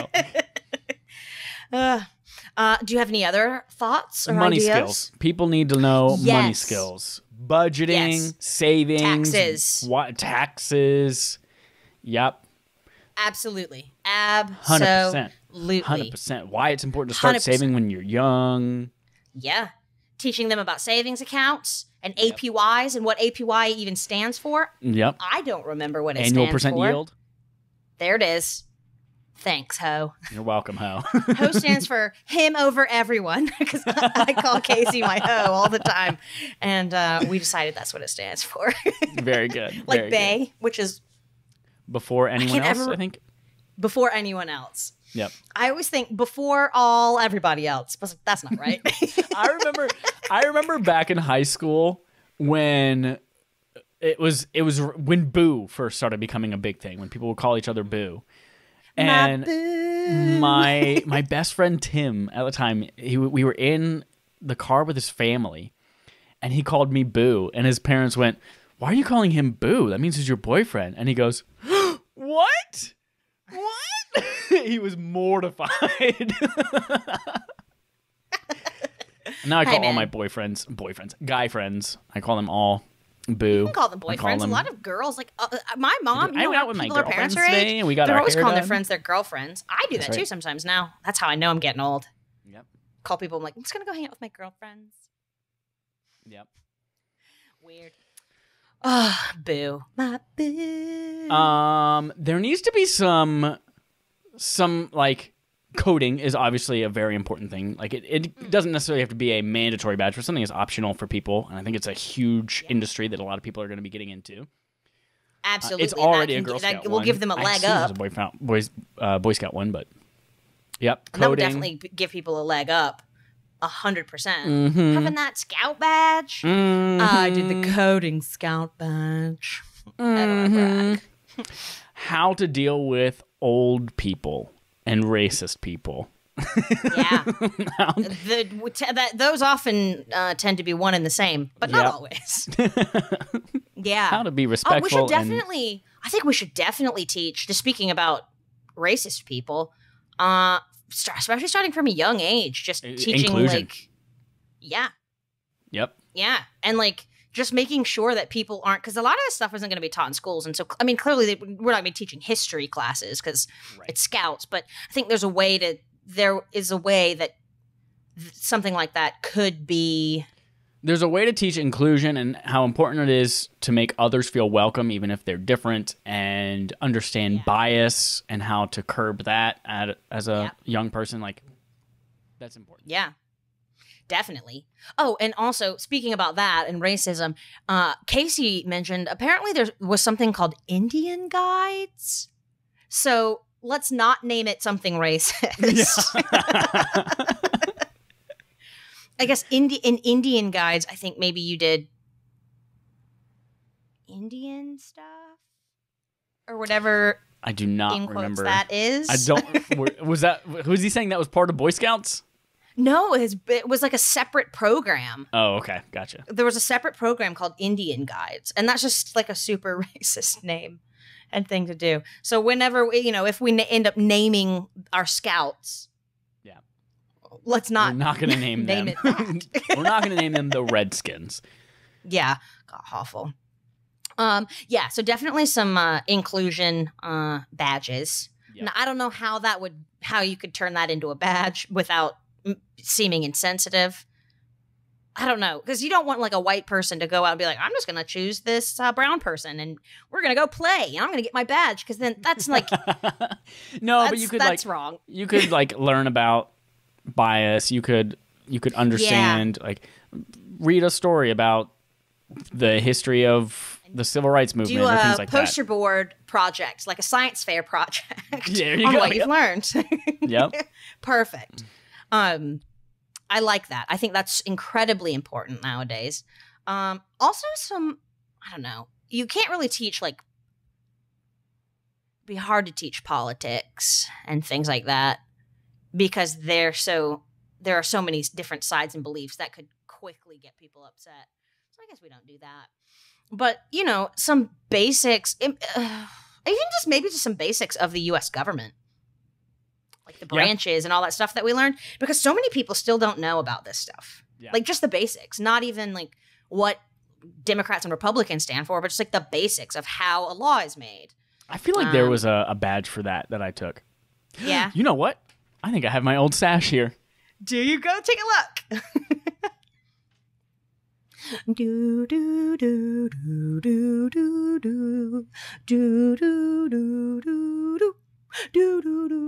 Do you have any other thoughts or money ideas? Skills. People need to know money skills. Budgeting, savings, taxes. Yep. Absolutely. 100%. 100%. Why it's important to start saving when you're young. Yeah. Teaching them about savings accounts and APYs and what APY even stands for. Yep. I don't remember what it Annual stands percent for. yield. There it is. Thanks, Ho. You're welcome, Ho. Ho stands for him over everyone because I call Casey my Ho all the time. And we decided that's what it stands for. Very good. Like Very Bay, good. which is... Before anyone else, I think. Before anyone else. Yep. I always think before everybody else, but that's not right. I remember back in high school when it was when Boo first started becoming a big thing, when people would call each other Boo. And my best friend Tim at the time, we were in the car with his family, and he called me Boo, and his parents went, "Why are you calling him Boo? That means he's your boyfriend." And he goes, "What? What?" He was mortified. Now I call all my boyfriends, guy friends. I call them all Boo. You can call them boyfriends. A lot of girls, like my mom, I went out with my girlfriends today, and we got they're our always hair calling done. their friends their girlfriends. I do that too sometimes now. That's how I know I'm getting old. Yep. Call people, I'm like, I'm just gonna go hang out with my girlfriends. Yep. Weird. Oh, Boo. My Boo. There needs to be some like coding is obviously a very important thing. Like it doesn't necessarily have to be a mandatory badge, but something is optional for people, and I think it's a huge industry that a lot of people are going to be getting into. Absolutely. It's already a Girl Scout one. We'll give them a leg up. It was Boy Scout one, but yep, coding. That would definitely give people a leg up. 100%. Having that Scout badge. I did the coding Scout badge. I don't want to brag. How to deal with old people and racist people. Yeah. Those often tend to be one and the same, but not always. Yeah. How to be respectful. We should definitely, I think we should definitely teach, just speaking about racist people, especially starting from a young age, just teaching inclusion. Like, yeah. Yep. Yeah. And like, just making sure that people aren't, because a lot of this stuff isn't going to be taught in schools. And so, I mean, clearly we're not going to be teaching history classes because it's Scouts, but I think there is a way that something like that could be There's a way to teach inclusion and how important it is to make others feel welcome, even if they're different, and understand bias and how to curb that as a young person. Like, that's important. Yeah, definitely. Oh, and also, speaking about that and racism, Casey mentioned apparently there was something called Indian Guides. So let's not name it something racist. Yeah. I guess in Indian Guides, I think maybe you did Indian stuff or whatever. I do not in quotes remember. That is. I don't. Was that? Was he saying that was part of Boy Scouts? No, it was like a separate program. Oh, okay, gotcha. There was a separate program called Indian Guides, and that's just like a super racist name and thing to do. So whenever if we end up naming our scouts. Let's not. We're not going to name them. It that. We're not going to name them the Redskins. Yeah, God, awful. Yeah, so definitely some inclusion badges. Yep. Now, I don't know how you could turn that into a badge without seeming insensitive. I don't know, because you don't want like a white person to go out and be like, I'm just going to choose this brown person and we're going to go play and I'm going to get my badge, because then that's like no, but you could that's wrong. You could like learn about bias. You could understand, like, read a story about the history of the civil rights movement or things like that. Do a poster board project, like a science fair project. There you on go. What you've learned. Yep. Perfect. I like that. I think that's incredibly important nowadays. Also I don't know, you can't really teach it'd be hard to teach politics and things like that, because there are so many different sides and beliefs that could quickly get people upset. So I guess we don't do that. But, some basics, even just some basics of the U.S. government, like the branches and all that stuff that we learned, because so many people still don't know about this stuff. Yeah. Like just the basics, not even like what Democrats and Republicans stand for, but just like the basics of how a law is made. I feel like there was a badge for that I took. Yeah. You know what? I think I have my old stash here. Do you go take a look? Do do do do do do do do do do do do do do do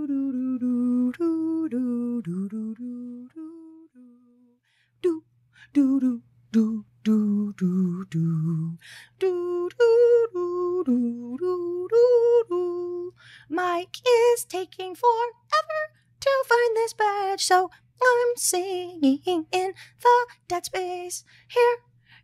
do do do do do. Mike is taking forever to find this badge, so I'm singing in the dead space. Here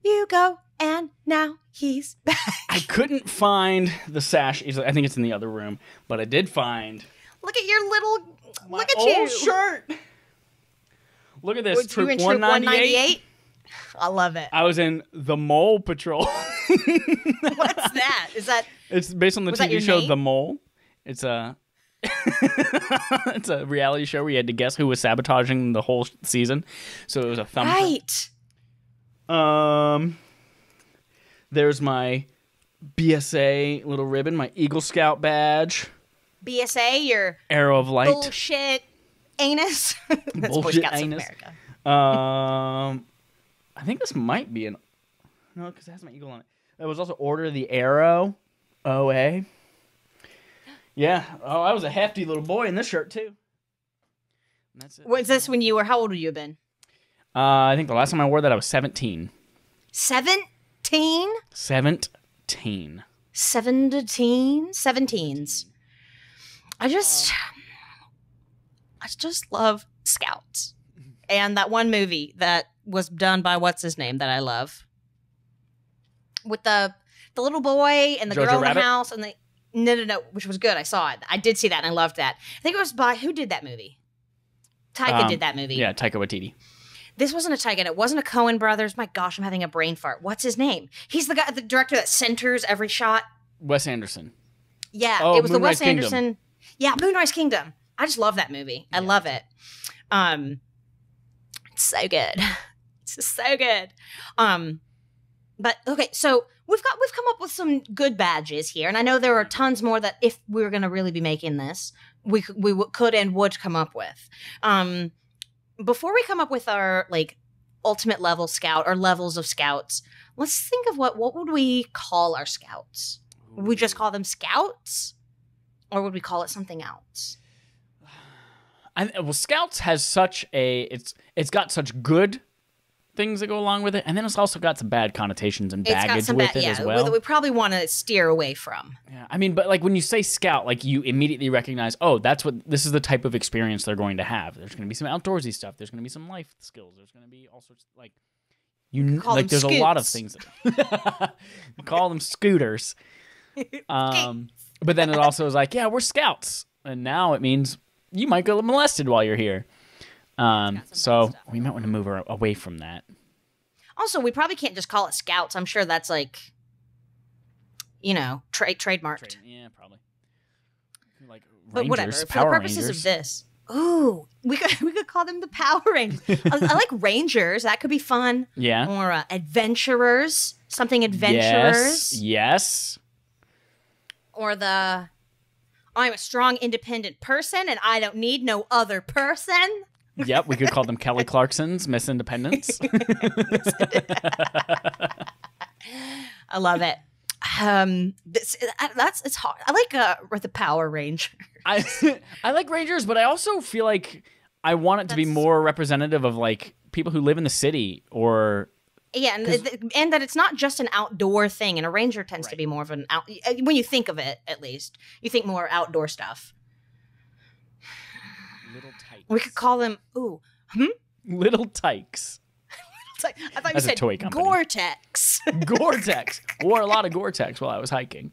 you go, and now he's back. I couldn't find the sash. I think it's in the other room, but I did find. Look at your little. Look at old you. Shirt. Look at this. Was Troop you in Troop 198. I love it. I was in the Mole Patrol. What's that? Is that? It's based on the TV show The Mole. It's a. It's a reality show where you had to guess who was sabotaging the whole season. So it was a thumbprint. Right. There's my BSA little ribbon, my Eagle Scout badge. BSA, your Arrow of Light. Bullshit anus. That's Bullshit Boy Scouts anus. of America. I think this might be no, because it has my eagle on it. It was also Order of the Arrow, OA. Yeah. Oh, I was a hefty little boy in this shirt too. And that's it. Was this when you were? How old would you have been? I think the last time I wore that I was 17. 17? 17. 17s. I just love Scouts. And that one movie that was done by what's his name that I love. With the little boy and the Jojo girl Rabbit? in the house and the no, which was good. I saw it. I did see that and I loved that. I think it was by who did that movie? Taika did that movie. Yeah, Taika Waititi. This wasn't a Taika. It wasn't a Coen Brothers. My gosh, I'm having a brain fart. What's his name? He's the guy, the director that centers every shot. Wes Anderson. Yeah, Oh, it was Moonrise the Wes Kingdom. Anderson. Yeah, Moonrise Kingdom. I just love that movie. I love it. It's so good. It's just so good. But okay, so we've come up with some good badges here, and I know there are tons more that if we were going to really be making this, we could and would come up with. Before we come up with our ultimate level scout or levels of scouts. Let's think of what would we call our scouts? Would we just call them scouts? Or would we call it something else? Well, scouts has such it's got such good things that go along with it, and then it's also got some bad connotations and baggage with it as well. We probably want to steer away from. Yeah, I mean, but like when you say scout, like you immediately recognize, oh, this is the type of experience they're going to have. There's going to be some outdoorsy stuff. There's going to be some life skills. There's going to be all sorts of, like there's a lot of things. Call them scooters. But then it also is like, yeah, we're scouts, and now it means you might get molested while you're here. So we might want to move away from that. Also, we probably can't just call it scouts. I'm sure that's like, trademarked. Yeah, probably. Like Rangers, but whatever. For Power the purposes Rangers. of this, we could call them the Power Rangers. I like Rangers. That could be fun. Yeah. Or adventurers. Something adventurers. Yes. Or I'm a strong, independent person, and I don't need no other person. Yep, we could call them Kelly Clarkson's Miss Independence. I love it. It's hard. I like the Power Ranger. I like Rangers, but I also feel like I want it to be more representative of like people who live in the city or. Yeah, and that it's not just an outdoor thing, and a ranger tends to be more of an when you think of it, at least you think more outdoor stuff. Little tykes. We could call them Little tykes. I thought you said Gore-Tex. Gore-Tex. Wore a lot of Gore-Tex while I was hiking.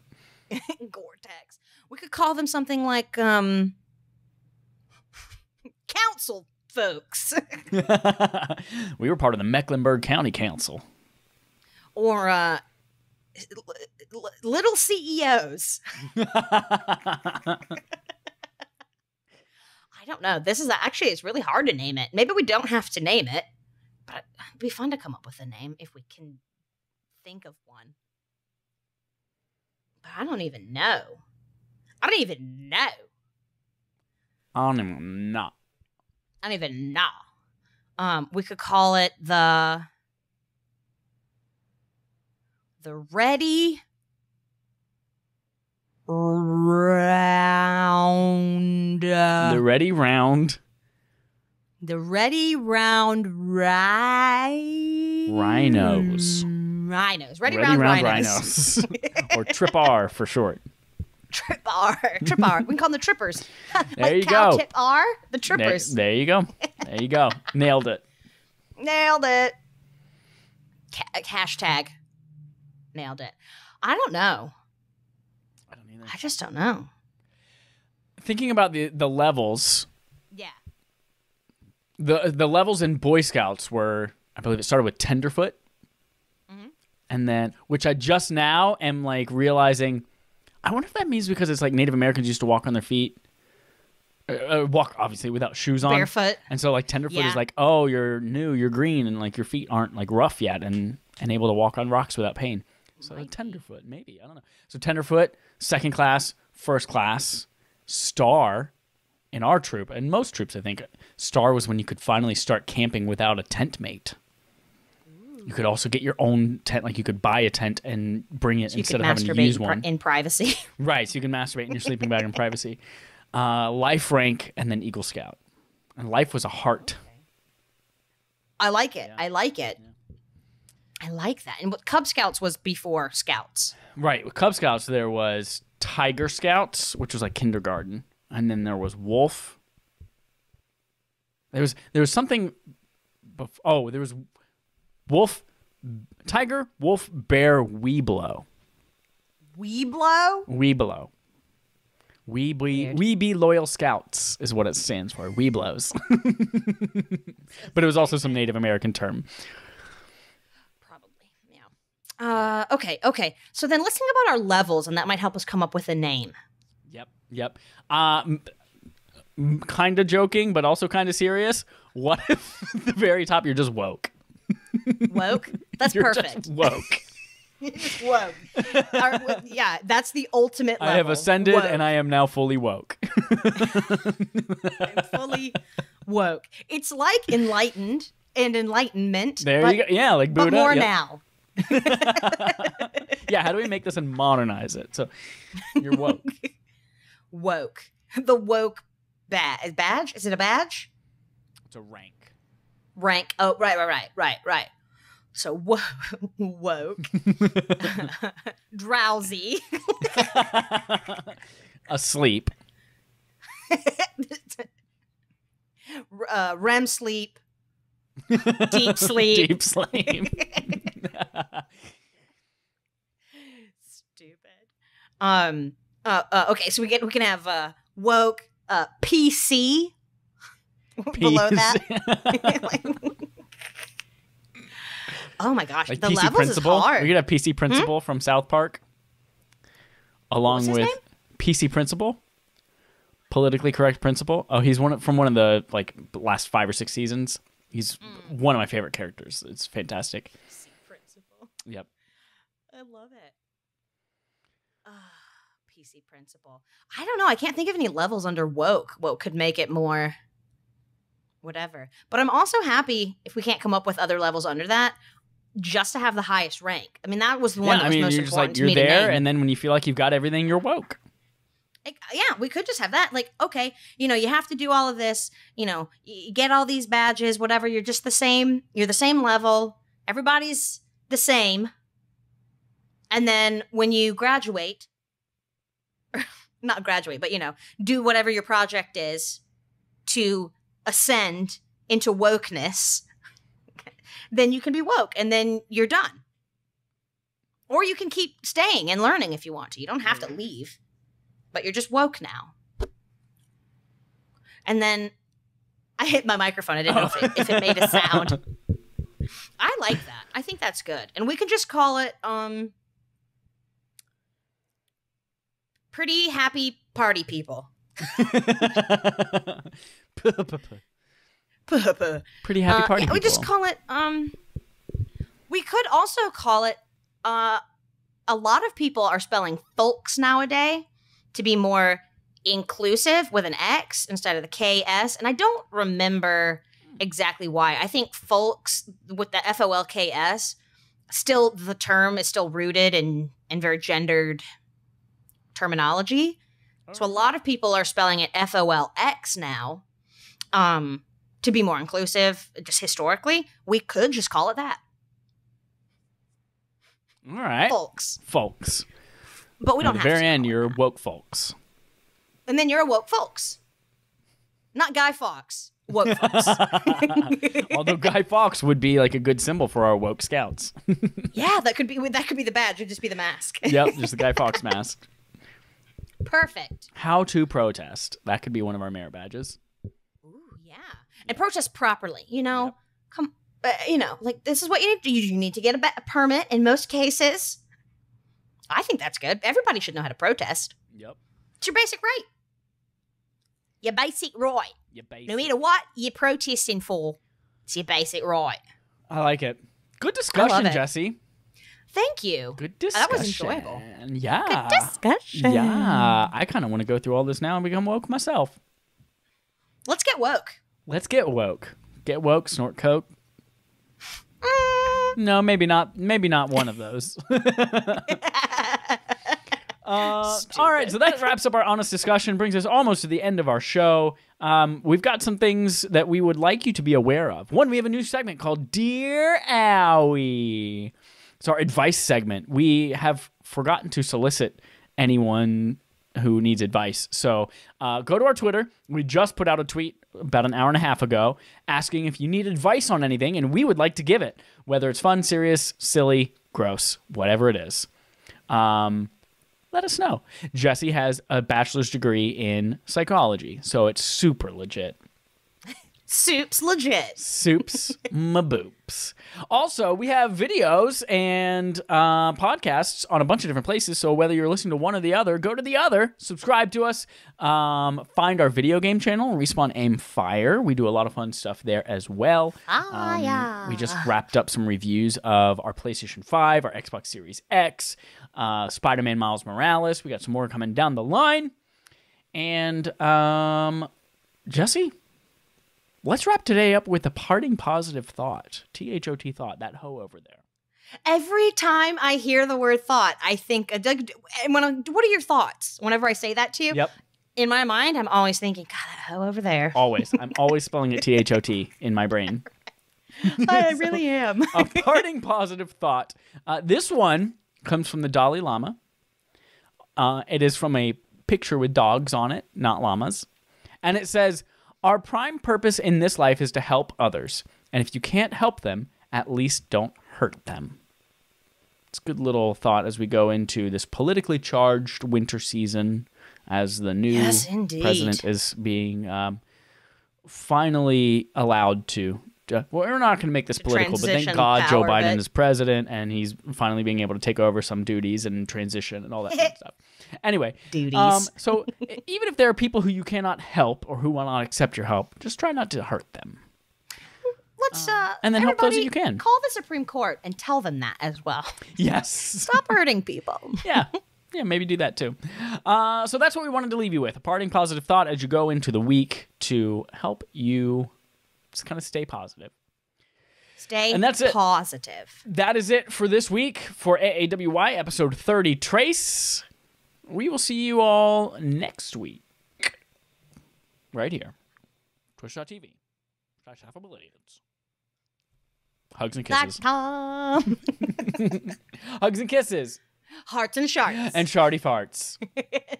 Gore-Tex. We could call them something like council folks. We were part of the Mecklenburg County Council. Or little CEOs. I don't know. It's really hard to name it. Maybe we don't have to name it, but it'd be fun to come up with a name if we can think of one. But I don't even know. I don't even know. We could call it the Ready Round. The Ready Round. The Ready Round Rhinos. Ready Round Rhinos. Or Trip R for short. Trip R. We can call them the Trippers. There you go. Tip R, the Trippers. There you go. Nailed it. Hashtag. Nailed it. I don't know. I don't either. I just don't know. Thinking about the levels. Yeah. The levels in Boy Scouts were, I believe it started with Tenderfoot. Mm-hmm. And then, which I just now am like realizing, I wonder if that means because it's like Native Americans used to walk on their feet. Walk, obviously, without shoes on. Barefoot. And so, like, Tenderfoot is like, oh, you're new, you're green, and, like, your feet aren't, like, rough yet and able to walk on rocks without pain. So, Tenderfoot, maybe. I don't know. So, Tenderfoot, second class, first class, star in our troop, and most troops, I think, star was when you could finally start camping without a tent mate. Ooh. You could also get your own tent. Like, you could buy a tent and bring it instead of having to use one. In privacy. Right, so you can masturbate in your sleeping bag in privacy. Life rank, and then Eagle Scout. And life was a heart. I like it. Yeah. I like it. Yeah. I like that. And what Cub Scouts was before Scouts. Right. With Cub Scouts, there was Tiger Scouts, which was like kindergarten. And then there was Wolf. There was something... there was Wolf, Tiger, Wolf, Bear, Weeblo. Weeblo? Weeblo. We be loyal scouts is what it stands for. Weeblos. But it was also some Native American term. Probably, yeah. Okay. So then let's think about our levels, and that might help us come up with a name. Yep. Kind of joking, but also kind of serious. What if at the very top you're just woke? Woke? That's you're perfect. Just woke. Woke. Yeah, that's the ultimate level. I have ascended woke. and I am now fully woke. I'm fully woke. It's like enlightened and enlightenment. There you go. Yeah, like Buddha. But more Yep. now. Yeah, how do we make this and modernize it? So you're woke. Woke. The woke badge? Is it a badge? It's a rank. Rank. Oh, right. So woke. Drowsy. Asleep. REM sleep. Deep sleep. Deep sleep. Stupid. Okay, so we can have woke, PC below that. Oh my gosh, Like the PC levels Principal. is hard. We could have PC Principal from South Park, along with name? PC Principal, politically correct principal. Oh, he's from one of the like last 5 or 6 seasons. He's one of my favorite characters. It's fantastic. PC Principal. Yep. I love it. PC Principal. I don't know. I can't think of any levels under woke. What could make it more whatever. But I'm also happy if we can't come up with other levels under that, just to have the highest rank. I mean, that was the one that was most you're just important like to me you're there, to name. and then when you feel like you've got everything, you're woke. Like, yeah, we could just have that. Like, okay, you have to do all of this. You get all these badges, whatever. You're just the same. You're the same level. Everybody's the same. And then when you graduate, not graduate, but, do whatever your project is to ascend into wokeness, then you can be woke and then you're done. Or you can keep staying and learning if you want to. You don't have to leave, but you're just woke now. And then I hit my microphone. I didn't know if it made a sound. I like that. I think that's good. And we can just call it Pretty Happy Party People. Pretty happy party people. We just call it we could also call it a lot of people are spelling folks nowadays to be more inclusive with an X instead of the KS, and I don't remember exactly why. I think folks with the FOLKS, still the term is still rooted in very gendered terminology. So a lot of people are spelling it FOLX now. To be more inclusive, just historically, we could just call it that. All right. Folks. But we don't have to. At the very end, you're woke folks. And then you're a woke folks. Not Guy Fawkes. Woke folks. Although Guy Fawkes would be like a good symbol for our woke scouts. Yeah, that could be the badge. It'd just be the mask. Yep, just the Guy Fawkes mask. Perfect. How to protest. That could be one of our merit badges. Yeah. And protest properly, Yep. Come, like this is what you need to do. You need to get a permit in most cases. I think that's good. Everybody should know how to protest. Yep. It's your basic right. Your basic right. Your basic. No matter what you're protesting for, it's your basic right. I like it. Good discussion, it. Jesse. Thank you. Good discussion. That was enjoyable. Yeah. Good discussion. Yeah. I kind of want to go through all this now and become woke myself. Let's get woke. Let's get woke. Get woke, snort coke. No, maybe not. Maybe not one of those. All right, so that wraps up our honest discussion, brings us almost to the end of our show. We've got some things that we would like you to be aware of. One, we have a new segment called Dear Aawy. It's our advice segment. We have forgotten to solicit anyone who needs advice. So go to our Twitter. We just put out a tweet about an hour and a half ago asking if you need advice on anything, and we would like to give it, whether it's fun, serious, silly, gross, whatever it is. Let us know. Jesse has a bachelor's degree in psychology, so it's super legit. Soup's legit. Soups my boops. Also, we have videos and podcasts on a bunch of different places, so whether you're listening to one or the other, go to the other, subscribe to us, find our video game channel, Respawn Aim Fire. We do a lot of fun stuff there as well. Yeah. We just wrapped up some reviews of our PlayStation 5, our Xbox Series X, Spider-Man Miles Morales. We got some more coming down the line. And, Jesse? let's wrap today up with a parting positive thought. THOT thought, that hoe over there. Every time I hear the word thought, I think, what are your thoughts? Whenever I say that to you, Yep. in my mind, I'm always thinking, God, that hoe over there. Always. I'm always spelling it THOT in my brain. I really am. A parting positive thought. This one comes from the Dalai Lama. It is from a picture with dogs on it, not llamas. And it says, our prime purpose in this life is to help others. And if you can't help them, at least don't hurt them. It's a good little thought as we go into this politically charged winter season as the new president is being finally allowed to. Well, we're not going to make this political, but thank God Joe Biden is president and he's finally being able to take over some duties and transition and all that kind of stuff. Anyway, so even if there are people who you cannot help or who will not accept your help, just try not to hurt them. Let's and then help those that you can. Call the Supreme Court and tell them that as well. Yes. Stop hurting people. Yeah. Yeah, maybe do that too. So that's what we wanted to leave you with. A parting positive thought as you go into the week to help you just kind of stay positive. And that's positive. That is it for this week for AAWY episode 30 Trace. We will see you all next week. Right here. Twitch.tv/Affable Idiots. Hugs and kisses. Hugs and kisses. Hearts and shards. And shardy farts.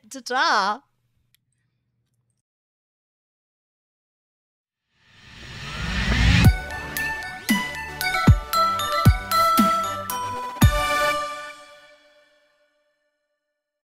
Ta-ta.